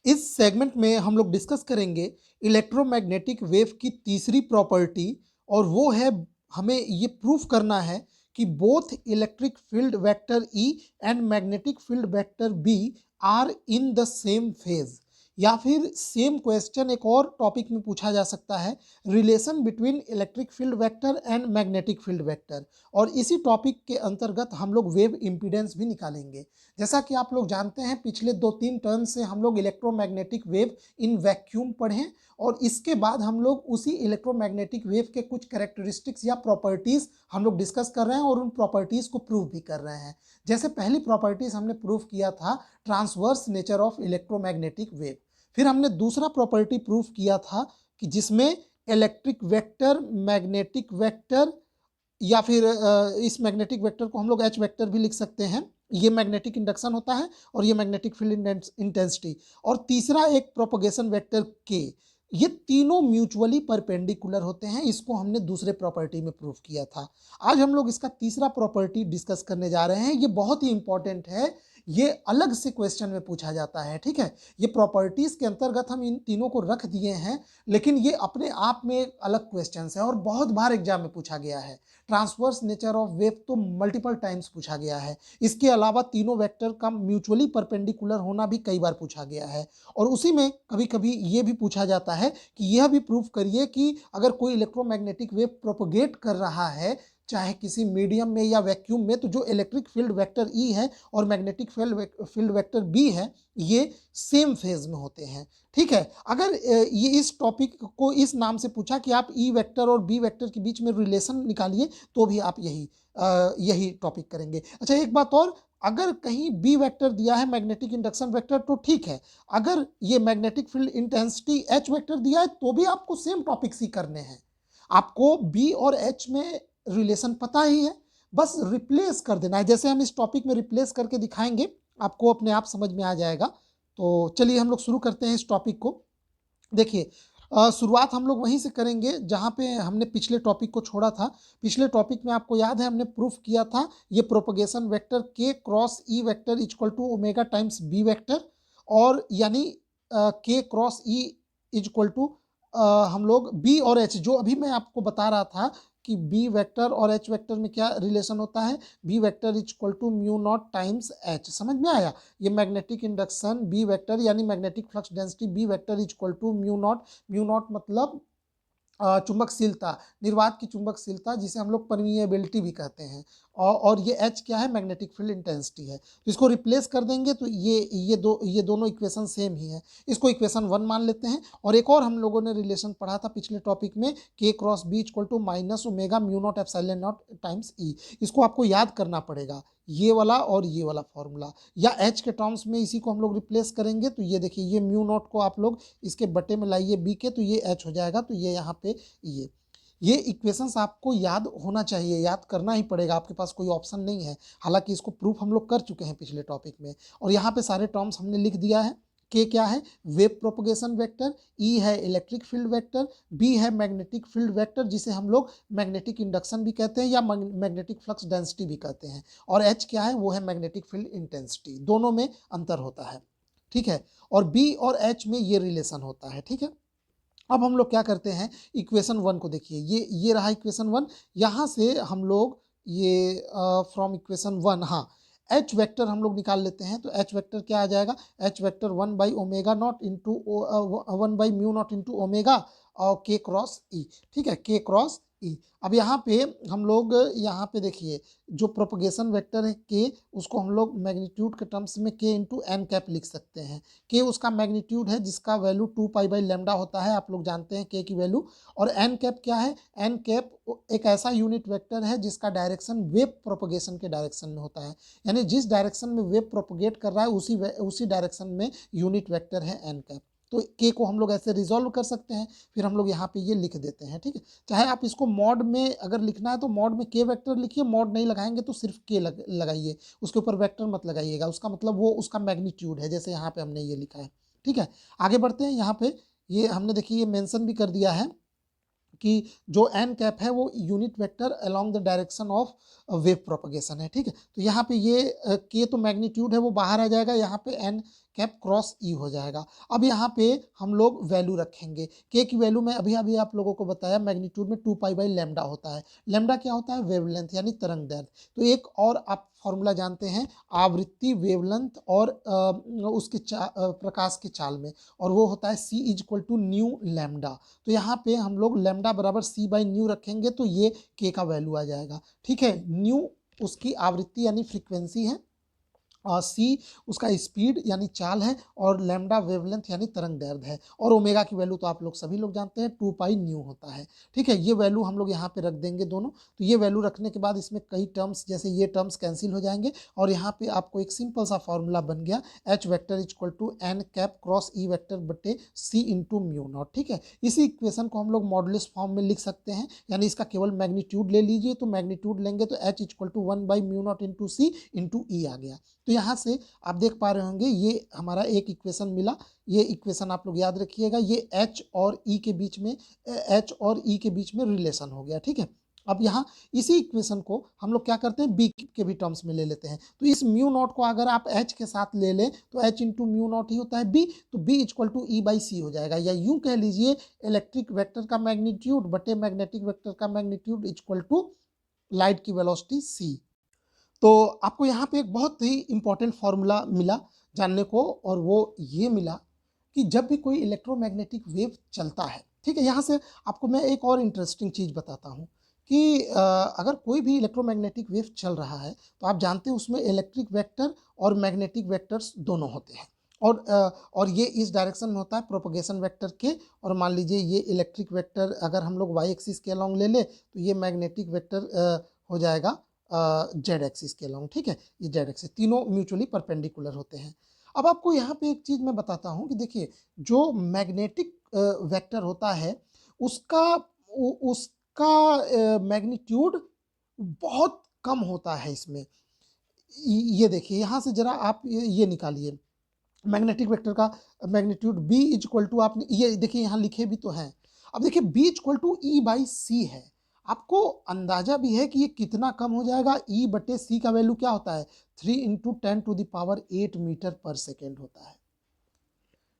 इस सेगमेंट में हम लोग डिस्कस करेंगे इलेक्ट्रोमैग्नेटिक वेव की तीसरी प्रॉपर्टी, और वो है हमें ये प्रूफ करना है कि both electric field vector E and magnetic field vector B are in the same phase. या फिर सेम क्वेश्चन एक और टॉपिक में पूछा जा सकता है, relation between electric field vector and magnetic field vector. और इसी टॉपिक के अंतर्गत हम लोग वेव इम्पीडेंस भी निकालेंगे। जैसा कि आप लोग जानते हैं, पिछले 2-3 टर्न से हम लोग इलेक्ट्रोमैग्नेटिक वेव इन वैक्यूम पढ़े, और इसके बाद हम लोग उसी इलेक्ट्रोमैग्नेटिक वेव के कुछ कैरेक्टरिस्टिक्स या प्रॉपर्टीज हम लोग डिस्कस कर रहे हैं और उन प्रॉपर्टीज को प्रूव भी कर रहे हैं। जैसे पहली प्रॉपर्टीज हमने प्रूव किया था transverse nature of electromagnetic wave. फिर हमने दूसरा प्रॉपर्टी प्रूव किया था कि जिसमें इलेक्ट्रिक वेक्टर, मैग्नेटिक वेक्टर, या फिर इस मैग्नेटिक वेक्टर को हम लोग एच वेक्टर भी लिख सकते हैं, ये मैग्नेटिक इंडक्शन होता है और ये मैग्नेटिक फील्ड इंटेंसिटी। और तीसरा एक प्रोपगेशन वेक्टर के। ये तीनों म्यूचुअली परपेंडिकुलर होते हैं, इसको हमने दूसरे प्रॉपर्टी में प्रूव किया था। आज हम लोग इसका तीसरा प्रॉपर्टी डिस्कस करने जा रहे हैं। ये बहुत ही इंपॉर्टेंट है, ये अलग से क्वेश्चन में पूछा जाता है। ठीक है, ये प्रॉपर्टीज के अंतर्गत हम इन तीनों को रख दिए हैं, लेकिन ये अपने आप में एक अलग क्वेश्चन है और बहुत बार एग्जाम में पूछा गया है। ट्रांसवर्स नेचर ऑफ वेव तो मल्टीपल टाइम्स पूछा गया है। इसके अलावा तीनों वेक्टर का म्यूचुअली परपेंडिकुलर होना भी कई बार पूछा गया है। और उसी में कभी कभी ये भी पूछा जाता है कि यह भी प्रूफ करिए कि अगर कोई इलेक्ट्रोमैग्नेटिक वेव प्रोपोगेट कर रहा है चाहे किसी मीडियम में या वैक्यूम में, तो जो इलेक्ट्रिक फील्ड वेक्टर ई है और मैग्नेटिक फील्ड वेक्टर बी है, ये सेम फेज में होते हैं। ठीक है, अगर ये इस टॉपिक को इस नाम से पूछा कि आप ई वेक्टर और बी वेक्टर के बीच में रिलेशन निकालिए, तो भी आप यही टॉपिक करेंगे। अच्छा, एक बात और, अगर कहीं बी वेक्टर दिया है मैग्नेटिक इंडक्शन वेक्टर तो ठीक है, अगर ये magnetic field intensity H vector दिया है तो भी आपको सेम टॉपिक्स ही करने हैं। आपको बी और एच में रिलेशन पता ही है, बस रिप्लेस कर देना है। जैसे हम इस टॉपिक में रिप्लेस करके दिखाएंगे, आपको अपने आप समझ में आ जाएगा। तो चलिए हम लोग शुरू करते हैं इस टॉपिक को। देखिए, शुरुआत हम लोग वहीं से करेंगे जहां पे हमने पिछले टॉपिक को छोड़ा था। पिछले टॉपिक में आपको याद है हमने प्रूफ किया था ये प्रोपगेशन वेक्टर के cross E vector equal to omega times B vector, और यानी के क्रॉस ई इक्वल टू हम लोग बी और एच, जो अभी मैं आपको बता रहा था कि बी वेक्टर और एच वेक्टर में क्या रिलेशन होता है, B vector equal to mu naught times H. समझ में आया? ये मैग्नेटिक इंडक्शन बी वेक्टर यानी magnetic flux density B vector equal to mu naught मतलब चुंबकशीलता, निर्वात की चुंबकशीलता, जिसे हम लोग परमिएबिलिटी भी कहते हैं। और ये एच क्या है? मैग्नेटिक फील्ड इंटेंसिटी है। तो इसको रिप्लेस कर देंगे तो ये दोनों इक्वेशन सेम ही है। इसको इक्वेशन 1 मान लेते हैं। और एक और हम लोगों ने रिलेशन पढ़ा था पिछले टॉपिक में, k cross B equal to minus omega mu naught epsilon naught times E. इसको आपको याद करना पड़ेगा, ये वाला और ये वाला फॉर्मूला, या एच के टर्म्स में इसी को हम लोग रिप्लेस करेंगे। तो ये देखिए, ये म्यू नॉट को आप लोग इसके बटे में लाइए बी के, तो ये एच हो जाएगा। तो ये यहाँ पे ये इक्वेशंस आपको याद होना चाहिए, याद करना ही पड़ेगा, आपके पास कोई ऑप्शन नहीं है। हालांकि इसको प्रूफ हम लोग कर चुके हैं पिछले टॉपिक में। और यहाँ पे सारे टर्म्स हमने लिख दिया है। के क्या है? वेव प्रोपगेशन वेक्टर, ई है इलेक्ट्रिक फील्ड वेक्टर, बी है मैग्नेटिक फील्ड वेक्टर जिसे हम लोग मैग्नेटिक इंडक्शन भी कहते हैं या मैग्नेटिक फ्लक्स डेंसिटी भी कहते हैं, और एच क्या है? वो है मैग्नेटिक फील्ड इंटेंसिटी। दोनों में अंतर होता है। ठीक है, और बी और एच में ये रिलेशन होता है। ठीक है, अब हम लोग क्या करते हैं, इक्वेशन 1 को देखिए, ये रहा इक्वेशन 1। यहाँ से हम लोग ये फ्रॉम इक्वेशन 1, हाँ, एच वेक्टर हम लोग निकाल लेते हैं। तो एच वेक्टर क्या आ जाएगा? H vector 1 by omega naught into 1 by mu naught into omega और के क्रॉस ई। ठीक है, के क्रॉस ई। अब यहाँ पे हम लोग, यहाँ पे देखिए, जो प्रोपगेशन वेक्टर है के, उसको हम लोग मैग्नीट्यूड के टर्म्स में के इंटू एन कैप लिख सकते हैं। के उसका मैग्नीट्यूड है जिसका वैल्यू 2 पाई बाई लैम्डा होता है, आप लोग जानते हैं के की वैल्यू। और एन कैप क्या है? एन कैप एक ऐसा यूनिट वेक्टर है जिसका डायरेक्शन वेव प्रोपगेशन के डायरेक्शन में होता है, यानी जिस डायरेक्शन में वेव प्रोपगेट कर रहा है उसी डायरेक्शन में यूनिट वेक्टर है एन कैप। तो के को हम लोग ऐसे रिजॉल्व कर सकते हैं, फिर हम लोग यहाँ पे ये लिख देते हैं। ठीक है, चाहे आप इसको मॉड में अगर लिखना है तो मॉड में के वेक्टर लिखिए, मॉड नहीं लगाएंगे तो सिर्फ के लगाइए, उसके ऊपर वेक्टर मत लगाइएगा। उसका मतलब वो उसका मैग्नीट्यूड है, जैसे यहाँ पे हमने ये लिखा है। ठीक है, आगे बढ़ते हैं। यहाँ पे ये हमने देखिए ये मेंशन भी कर दिया है कि जो एन कैप है वो unit vector along the direction of wave propagation है। ठीक है, तो यहाँ पे ये के तो मैग्नीट्यूड है वो बाहर आ जाएगा, यहाँ पे एन कैप क्रॉस ई हो जाएगा। अब यहाँ पे हम लोग वैल्यू रखेंगे। के की वैल्यू में अभी अभी आप लोगों को बताया मैग्नीट्यूड में 2 पाई/लैम्डा होता है। लैम्डा क्या होता है? वेवलेंथ यानी तरंग दैर्घ्य। तो एक और आप फॉर्मूला जानते हैं आवृत्ति, वेवलेंथ और उसके प्रकाश की चाल में, और वो होता है C = न्यू लैम्डा। तो यहाँ पे हम लोग लैम्डा बराबर C/न्यू रखेंगे तो ये के का वैल्यू आ जाएगा। ठीक है, न्यू उसकी आवृत्ति यानी फ्रीक्वेंसी है, सी उसका स्पीड यानी चाल है, और लैम्डा वेवलेंथ यानी तरंग दैर्घ्य है, और ओमेगा की वैल्यू तो आप लोग सभी लोग जानते हैं 2 पाई/न्यू होता है। ठीक है, ये वैल्यू हम लोग यहाँ पे रख देंगे दोनों। तो ये वैल्यू रखने के बाद इसमें कई टर्म्स, जैसे ये टर्म्स कैंसिल हो जाएंगे, और यहाँ पे आपको एक सिंपल सा फॉर्मूला बन गया H vector = n cap cross E vector बटे C × म्यू नॉट। ठीक है, इसी इक्वेशन को हम लोग मॉडुलस फॉर्म में लिख सकते हैं, यानी इसका केवल मैग्नीट्यूड ले लीजिए, तो मैग्नीट्यूड लेंगे तो H = 1/μ0 × C × E आ गया। तो यहाँ से आप देख पा रहे होंगे ये हमारा एक इक्वेशन मिला। ये इक्वेशन आप लोग याद रखिएगा, ये H और E के बीच में रिलेशन हो गया। ठीक है, अब यहाँ इसी इक्वेशन को हम लोग क्या करते हैं, B के भी टर्म्स में ले लेते हैं। तो इस म्यू नॉट को अगर आप H के साथ ले लें तो H × म्यू नॉट ही होता है B, तो B = E/C हो जाएगा, या यूं कह लीजिए इलेक्ट्रिक वेक्टर का मैग्नीट्यूड बटे मैग्नेटिक वेक्टर का मैग्नीट्यूड = लाइट की वेलोसिटी C। तो आपको यहाँ पे एक बहुत ही इंपॉर्टेंट फार्मूला मिला जानने को, और वो ये मिला कि जब भी कोई इलेक्ट्रोमैग्नेटिक वेव चलता है, ठीक है, यहाँ से आपको मैं एक और इंटरेस्टिंग चीज़ बताता हूँ कि अगर कोई भी इलेक्ट्रोमैग्नेटिक वेव चल रहा है तो आप जानते हैं उसमें इलेक्ट्रिक वेक्टर और मैग्नेटिक वेक्टर्स दोनों होते हैं, और ये इस डायरेक्शन में होता है प्रोपगेशन वेक्टर के, और मान लीजिए ये इलेक्ट्रिक वेक्टर अगर हम लोग वाई एक्सिस के अलॉन्ग ले ले तो ये मैग्नेटिक वेक्टर हो जाएगा जेड एक्सिस के अलॉन्ग। ठीक है, ये जेड एक्सिस, तीनों म्यूचुअली परपेंडिकुलर होते हैं। अब आपको यहाँ पे एक चीज़ मैं बताता हूँ कि देखिए जो मैग्नेटिक वेक्टर होता है उसका उसका मैग्नीट्यूड बहुत कम होता है इसमें। ये देखिए यहाँ से जरा आप ये निकालिए मैग्नेटिक वेक्टर का मैग्नीट्यूड B = आप ये देखिए यहाँ लिखे भी तो हैं। अब देखिए B = E/C है, आपको अंदाजा भी है कि ये कितना कम हो जाएगा। E/C का वैल्यू क्या होता है? 3 × 10⁸ मीटर/सेकेंड होता है।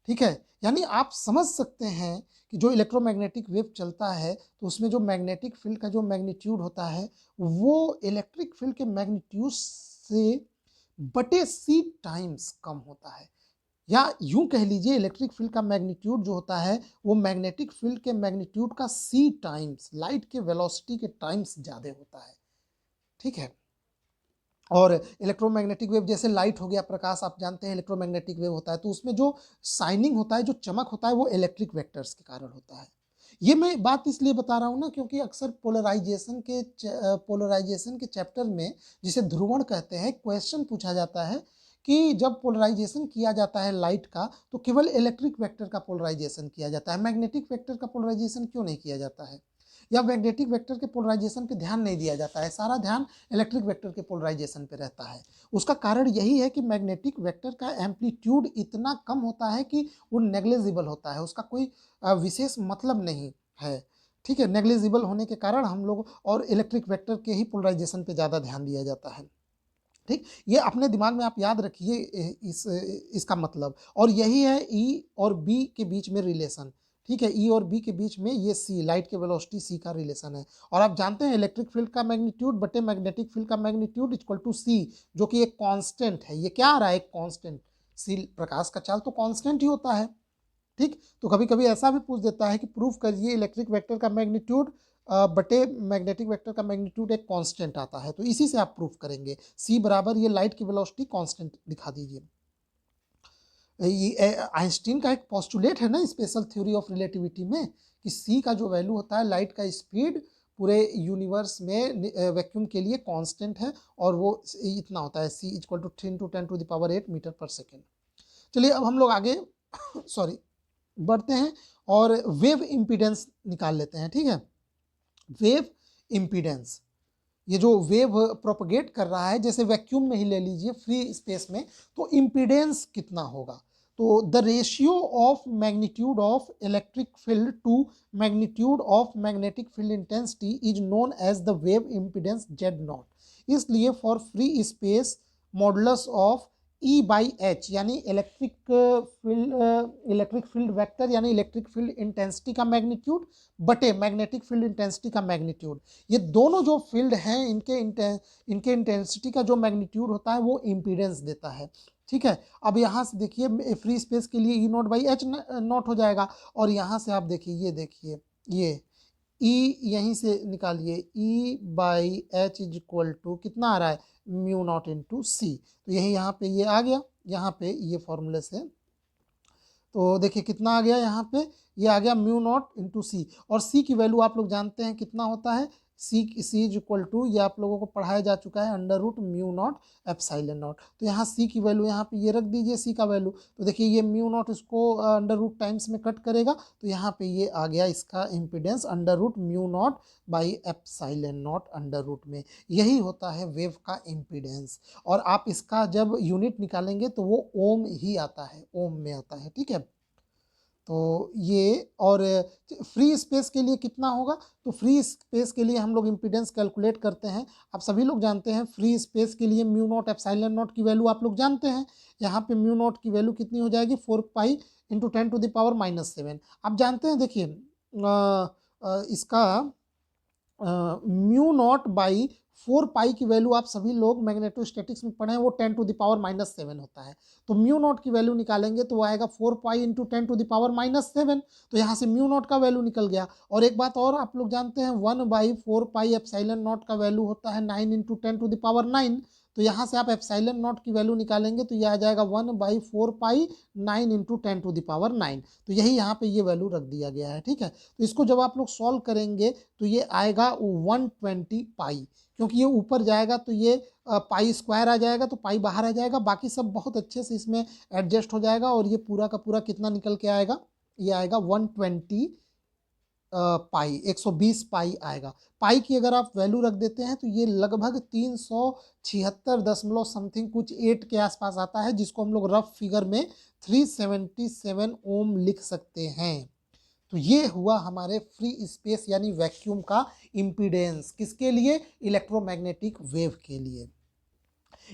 ठीक है, यानी आप समझ सकते हैं कि जो इलेक्ट्रोमैग्नेटिक वेव चलता है तो उसमें जो मैग्नेटिक फील्ड का जो मैग्नीट्यूड होता है वो इलेक्ट्रिक फील्ड के मैग्नीट्यूड से बटे C टाइम्स कम होता है, या यूं कह लीजिए इलेक्ट्रिक फील्ड का मैग्नीट्यूड जो होता है वो मैग्नेटिक फील्ड के मैग्नीट्यूड का C टाइम्स, लाइट के वेलोसिटी के टाइम्स ज़्यादा होता है। ठीक है, और इलेक्ट्रोमैग्नेटिक वेव जैसे लाइट हो गया, प्रकाश आप जानते हैं इलेक्ट्रोमैग्नेटिक वेव होता है, तो उसमें जो शाइनिंग होता है, जो चमक होता है वो इलेक्ट्रिक वेक्टर्स के कारण होता है। ये मैं बात इसलिए बता रहा हूँ ना क्योंकि अक्सर पोलराइजेशन के चैप्टर में, जिसे ध्रुवण कहते हैं, क्वेश्चन पूछा जाता है कि जब पोलराइजेशन किया जाता है लाइट का तो केवल इलेक्ट्रिक वेक्टर का पोलराइजेशन किया जाता है, मैग्नेटिक वेक्टर का पोलराइजेशन क्यों नहीं किया जाता है, या मैग्नेटिक वेक्टर के पोलराइजेशन पे ध्यान नहीं दिया जाता है, सारा ध्यान इलेक्ट्रिक वेक्टर के पोलराइजेशन पे रहता है। उसका कारण यही है कि मैग्नेटिक वेक्टर का एम्पलीट्यूड इतना कम होता है कि वो नेग्लिजिबल होता है, उसका कोई विशेष मतलब नहीं है। ठीक है, नेग्लिजिबल होने के कारण हम लोग और इलेक्ट्रिक वेक्टर के ही पोलराइजेशन पे ज़्यादा ध्यान दिया जाता है। ठीक, ये अपने दिमाग में आप याद रखिए इसका मतलब, और यही है ई और बी के बीच में रिलेशन। ठीक है, ई और बी के बीच में ये सी, लाइट के वेलोसिटी सी का रिलेशन है, और आप जानते हैं इलेक्ट्रिक फील्ड का मैग्नीट्यूड बटे मैग्नेटिक फील्ड का मैग्नीट्यूड = सी, जो कि एक कांस्टेंट है। ये क्या आ रहा है? एक कांस्टेंट। सी, प्रकाश का चाल तो कांस्टेंट ही होता है। ठीक, तो कभी कभी ऐसा भी पूछ देता है कि प्रूफ करिए इलेक्ट्रिक वेक्टर का मैग्नीट्यूड बटे मैग्नेटिक वेक्टर का मैग्नीट्यूड एक कांस्टेंट आता है, तो इसी से आप प्रूफ करेंगे। सी बराबर ये लाइट की वेलोसिटी कांस्टेंट दिखा दीजिए। ये आइंस्टीन का एक पोस्टुलेट है ना स्पेशल थ्योरी ऑफ रिलेटिविटी में, कि सी का जो वैल्यू होता है, लाइट का स्पीड पूरे यूनिवर्स में वैक्यूम के लिए कांस्टेंट है, और वो इतना होता है, C = 3 × 10⁸ मीटर/सेकेंड। चलिए अब हम लोग आगे सॉरी बढ़ते हैं और वेव इम्पीडेंस निकाल लेते हैं। ठीक है, वेव इम्पीडेंस, ये जो वेव प्रोपगेट कर रहा है, जैसे वैक्यूम में ही ले लीजिए फ्री स्पेस में, तो इम्पीडेंस कितना होगा? तो the ratio of magnitude of electric field to magnitude of magnetic field intensity is known as the wave impedance Z0। इसलिए for free space modulus of E by H यानी electric field vector यानी electric field intensity का magnitude बटे magnetic field intensity का magnitude. ये दोनों जो field हैं इनके इंटेंसिटी का जो मैग्नीट्यूड होता है वो इम्पीडेंस देता है। ठीक है, अब यहाँ से देखिए फ्री स्पेस के लिए ई नॉट बाई एच नॉट हो जाएगा, और यहाँ से आप देखिए ये ई यहीं से निकालिए, E by H is equal to कितना आ रहा है, म्यू नॉट इंटू सी। तो यही यहाँ पे ये आ गया, यहाँ पे ये फॉर्मूले से तो देखिए कितना आ गया, यहाँ पे ये आ गया म्यू नॉट इंटू सी, और सी की वैल्यू आप लोग जानते हैं कितना होता है, सी इज इक्वल टू, ये आप लोगों को पढ़ाया जा चुका है, under root mu naught epsilon naught. तो यहाँ सी की वैल्यू यहाँ पे ये रख दीजिए, सी का वैल्यू, तो देखिए ये म्यू नॉट इसको अंडर रूट टाइम्स में कट करेगा, तो यहाँ पे ये आ गया इसका impedance under root mu naught by epsilon naught under root में। यही होता है वेव का इम्पिडेंस, और आप इसका जब यूनिट निकालेंगे तो वो ओम ही आता है, ओम में आता है। ठीक है, तो ये, और फ्री स्पेस के लिए कितना होगा, तो फ्री स्पेस के लिए हम लोग इम्पीडेंस कैलकुलेट करते हैं। आप सभी लोग जानते हैं फ्री स्पेस के लिए म्यू नॉट एप्सिलॉन नॉट की वैल्यू आप लोग जानते हैं। यहाँ पे म्यू नॉट की वैल्यू कितनी हो जाएगी, 4 पाई इंटू 10⁻⁻⁷। आप जानते हैं देखिए इसका म्यू नॉट बाई 4 पाई की वैल्यू आप सभी लोग मैग्नेटोस्टैटिक्स में पढ़े हैं, वो 10⁻⁻7 होता है। तो म्यू नॉट की वैल्यू निकालेंगे तो वो आएगा 4 पाई इंटू 10⁻⁷। तो यहाँ से म्यू नॉट का वैल्यू निकल गया। और एक बात और आप लोग जानते हैं 1/4 पाई एप्सिलॉन नॉट का वैल्यू होता है 9 इंटू 10⁻9। तो यहाँ से आप एप्सिलॉन नॉट की वैल्यू निकालेंगे तो ये आ जाएगा 1/4 पाई 9 इंटू 10⁻9। तो यही यहाँ पे ये वैल्यू रख दिया गया है। ठीक है, तो इसको जब आप लोग सॉल्व करेंगे तो ये आएगा 120 पाई, क्योंकि ये ऊपर जाएगा तो ये पाई स्क्वायर आ जाएगा, तो पाई बाहर आ जाएगा, बाकी सब बहुत अच्छे से इसमें एडजस्ट हो जाएगा, और ये पूरा का पूरा कितना निकल के आएगा, ये आएगा 120 पाई, 120 पाई आएगा। पाई की अगर आप वैल्यू रख देते हैं तो ये लगभग 376 दशमलव समथिंग कुछ 8 के आसपास आता है, जिसको हम लोग रफ फिगर में 377 ओम लिख सकते हैं। तो ये हुआ हमारे फ्री स्पेस यानी वैक्यूम का इम्पीडेंस, किसके लिए, इलेक्ट्रोमैग्नेटिक वेव के लिए।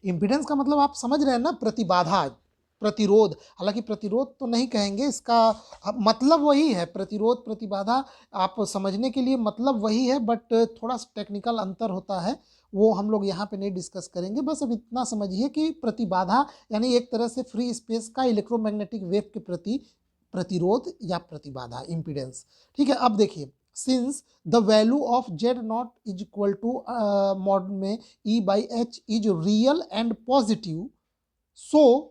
इम्पीडेंस का मतलब आप समझ रहे हैं ना, प्रतिबाधा, प्रतिरोध। हालांकि प्रतिरोध तो नहीं कहेंगे, इसका मतलब वही है, प्रतिरोध प्रतिबाधा आप समझने के लिए मतलब वही है, बट थोड़ा सा टेक्निकल अंतर होता है, वो हम लोग यहाँ पे नहीं डिस्कस करेंगे। बस अब इतना समझिए कि प्रतिबाधा यानी एक तरह से फ्री स्पेस का इलेक्ट्रोमैग्नेटिक वेव के प्रति प्रतिरोध या प्रतिबाधा, इम्पीडेंस। ठीक है, अब देखिए since the value of Z naught is equal to mod में E by H is real and positive, so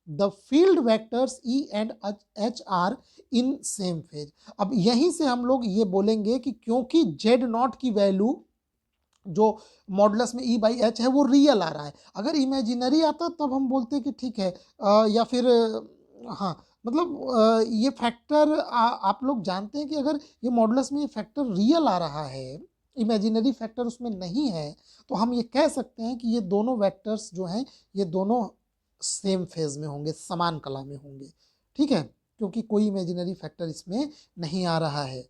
the field vectors E and H are in same phase. अब यहीं से हम लोग ये बोलेंगे कि क्योंकि जेड नॉट की वैल्यू जो मॉडुलस में ई बाई एच है वो रियल आ रहा है, अगर इमेजिनरी आता तब हम बोलते कि ठीक है, या फिर हाँ, मतलब ये फैक्टर आप लोग जानते हैं कि अगर ये मॉडुलस में ये फैक्टर रियल आ रहा है, इमेजिनरी फैक्टर उसमें नहीं है, तो हम ये कह सकते हैं कि ये दोनों वेक्टर्स जो हैं ये दोनों सेम फेज में होंगे, समान कला में होंगे। ठीक है, क्योंकि कोई इमेजिनरी फैक्टर इसमें नहीं आ रहा है।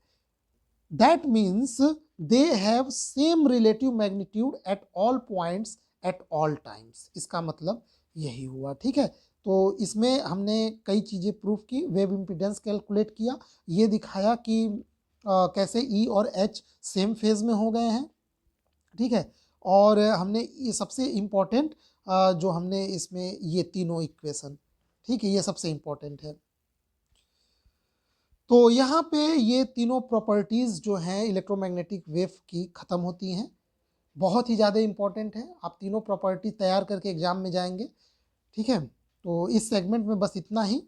That means they have same relative magnitude at all points at all times. इसका मतलब यही हुआ। ठीक है, तो इसमें हमने कई चीज़ें प्रूफ की, वेव इम्पीडेंस कैलकुलेट किया, ये दिखाया कि कैसे ई और एच सेम फेज में हो गए हैं। ठीक है, और हमने ये सबसे इम्पॉर्टेंट जो हमने इसमें ये तीनों इक्वेशन, ठीक है, ये सबसे इम्पॉर्टेंट है। तो यहाँ पे ये तीनों प्रॉपर्टीज़ जो हैं इलेक्ट्रोमैग्नेटिक वेव की ख़त्म होती हैं, बहुत ही ज़्यादा इम्पॉर्टेंट है, आप तीनों प्रॉपर्टी तैयार करके एग्जाम में जाएंगे। ठीक है, तो इस सेगमेंट में बस इतना ही।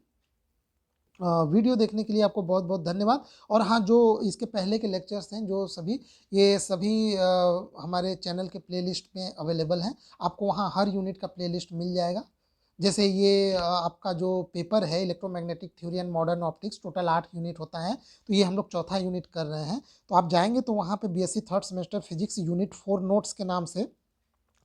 वीडियो देखने के लिए आपको बहुत बहुत धन्यवाद। और हाँ, जो इसके पहले के लेक्चर्स हैं जो सभी, ये सभी हमारे चैनल के प्लेलिस्ट में अवेलेबल हैं, आपको वहाँ हर यूनिट का प्लेलिस्ट मिल जाएगा। जैसे ये आपका जो पेपर है electromagnetic theory and modern optics, total 8 unit होता है, तो ये हम लोग चौथा यूनिट कर रहे हैं। तो आप जाएंगे तो वहाँ पे BSc third semester physics unit 4 notes के नाम से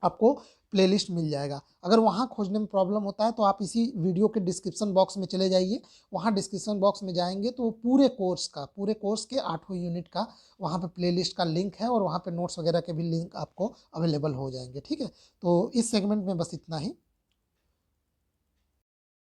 आपको प्लेलिस्ट मिल जाएगा। अगर वहाँ खोजने में प्रॉब्लम होता है तो आप इसी वीडियो के डिस्क्रिप्शन बॉक्स में चले जाइए, वहाँ डिस्क्रिप्शन बॉक्स में जाएंगे तो पूरे कोर्स के 8 यूनिट का वहाँ पे प्लेलिस्ट का लिंक है, और वहाँ पे नोट्स वगैरह के भी लिंक आपको अवेलेबल हो जाएंगे। ठीक है, तो इस सेगमेंट में बस इतना ही।